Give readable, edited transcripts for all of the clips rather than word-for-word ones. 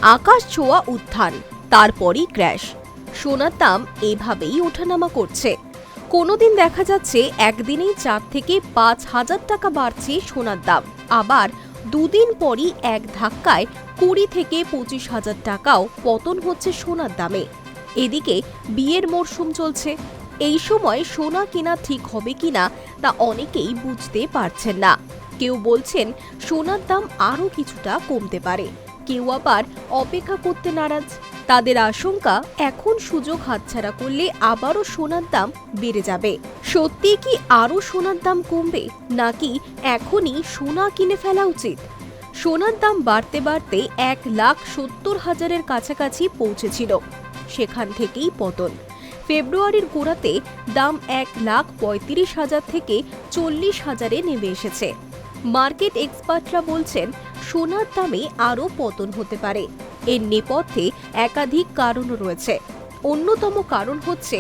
আকাশ ছোঁয়া উত্থান, তারপরই ক্র্যাশ। সোনার দাম এভাবেই ওঠানামা করছে। কোনোদিন দেখা যাচ্ছে একদিনেই 4 থেকে 5,000 টাকা বাড়ছে সোনার দাম, আবার দুদিন পরই এক ধাক্কায় 20 থেকে 25,000 টাকাও পতন হচ্ছে সোনার দামে। এদিকে বিয়ের মরশুম চলছে, এই সময় সোনা কেনা ঠিক হবে কিনা তা অনেকেই বুঝতে পারছেন না। কেউ বলছেন সোনার দাম আরও কিছুটা কমতে পারে, কেউ আবার অপেক্ষা করতে নারাজ। তাদের আশঙ্কা এখন সুযোগ হাতছাড়া করলে আবারও সোনার দাম বেড়ে যাবে। সত্যি কি আরও সোনার দাম কমবে, নাকি এখনই সোনা কিনে ফেলা উচিত? সোনার দাম বাড়তে বাড়তে 1,70,000-এর কাছাকাছি পৌঁছেছিল, সেখান থেকেই পতন। ফেব্রুয়ারির গোড়াতে দাম 1,35,000 থেকে 40,000-এ নেমে এসেছে। মার্কেট এক্সপার্টরা বলছেন সোনার দামে আরও পতন হতে পারে। এর নেপথ্যে একাধিক কারণ রয়েছে। অন্যতম কারণ হচ্ছে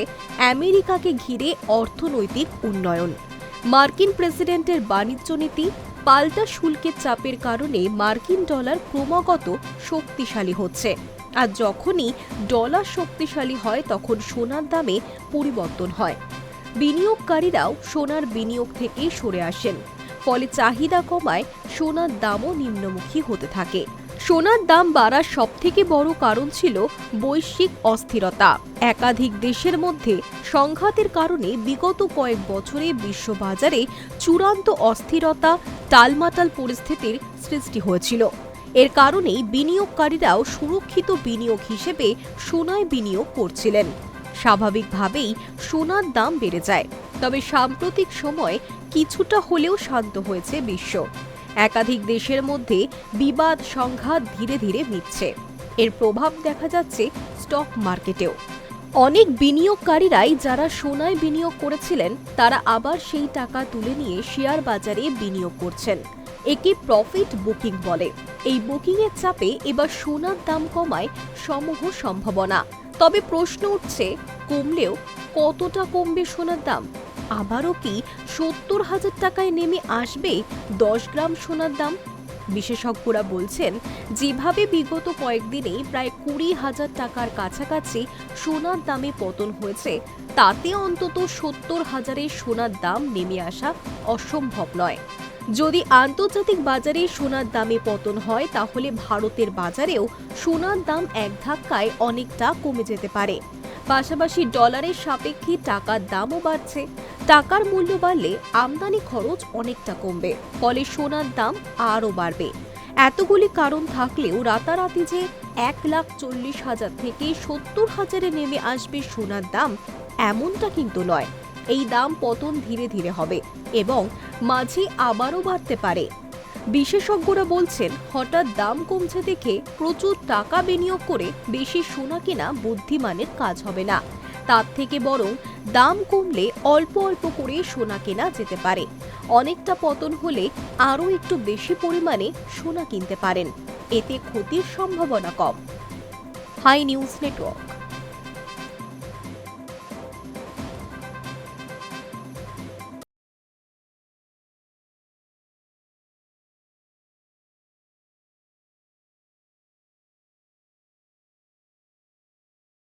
আমেরিকাকে ঘিরে অর্থনৈতিক উন্নয়ন। মার্কিন প্রেসিডেন্টের বাণিজ্য নীতি, পাল্টা শুল্কের চাপের কারণে মার্কিন ডলার ক্রমাগত শক্তিশালী হচ্ছে। আর যখনই ডলার শক্তিশালী হয় তখন সোনার দামে পরিবর্তন হয়। বিনিয়োগকারীরাও সোনার বিনিয়োগ থেকে সরে আসেন, ফলে চাহিদা কমায় সোনার দামও নিম্নমুখী হতে থাকে। সোনার দাম বাড়ার সবথেকে বড় কারণ ছিল বৈশ্বিক অস্থিরতা। একাধিক দেশের মধ্যে সংঘাতের কারণে বিগত কয়েক বছরে বিশ্ববাজারে চূড়ান্ত অস্থিরতা, টালমাটাল পরিস্থিতির সৃষ্টি হয়েছিল। এর কারণেই বিনিয়োগকারীরাও সুরক্ষিত বিনিয়োগ হিসেবে সোনায় বিনিয়োগ করছিলেন। স্বাভাবিকভাবেই সোনার দাম বেড়ে যায়। তবে সাম্প্রতিক সময়ে কিছুটা হলেও শান্ত হয়েছে বিশ্ব। একাধিক দেশের মধ্যে বিবাদ সংঘাত ধীরে ধীরে মিটছে। এর প্রভাব দেখা যাচ্ছে স্টক মার্কেটেও। অনেক বিনিয়োগকারীরাই যারা সোনায় বিনিয়োগ করেছিলেন তারা আবার সেই টাকা তুলে নিয়ে শেয়ার বাজারে বিনিয়োগ করছেন। একে প্রফিট বুকিং বলে। এই বুকিংয়ের চাপে এবার সোনার দাম কমায় সমূহ সম্ভাবনা। তবে প্রশ্ন উঠছে, কমলেও কতটা কমবে সোনার দাম? আবারও কি 70,000 টাকায় নেমে আসবে 10 গ্রাম সোনার দাম? বিশেষজ্ঞরা বলছেন যেভাবে বিগত কয়েকদিনে প্রায় 20,000 টাকার কাছাকাছি সোনার দামে পতন হয়েছে, তাতে অন্তত 70,000-এর সোনার দাম নেমে আসা অসম্ভব নয়। যদি আন্তর্জাতিক বাজারে সোনার দামে পতন হয় তাহলে ভারতের বাজারেও সোনার দাম এক ধাক্কায় অনেকটা কমে যেতে পারে। পাশাপাশি ডলারের সাপেক্ষে টাকার দামও বাড়ছে। টাকার মূল্য বাড়লে আমদানি খরচ অনেকটা কমবে, ফলে সোনার দাম আরও বাড়বে। এতগুলি কারণ থাকলেও রাতারাতি যে 1,40,000 থেকে 70,000-এ নেমে আসবে সোনার দাম, এমনটা কিন্তু নয়। এই দাম পতন ধীরে ধীরে হবে এবং মাঝে আবারও বাড়তে পারে। বিশেষজ্ঞরা বলছেন হঠাৎ দাম কমছে দেখে প্রচুর টাকা বিনিয়োগ করে বেশি সোনা কেনা বুদ্ধিমানের কাজ হবে না। তার থেকে বরং দাম কমলে অল্প অল্প করে সোনা কেনা যেতে পারে। অনেকটা পতন হলে আরও একটু বেশি পরিমাণে সোনা কিনতে পারেন, এতে ক্ষতির সম্ভাবনা কম। High news network.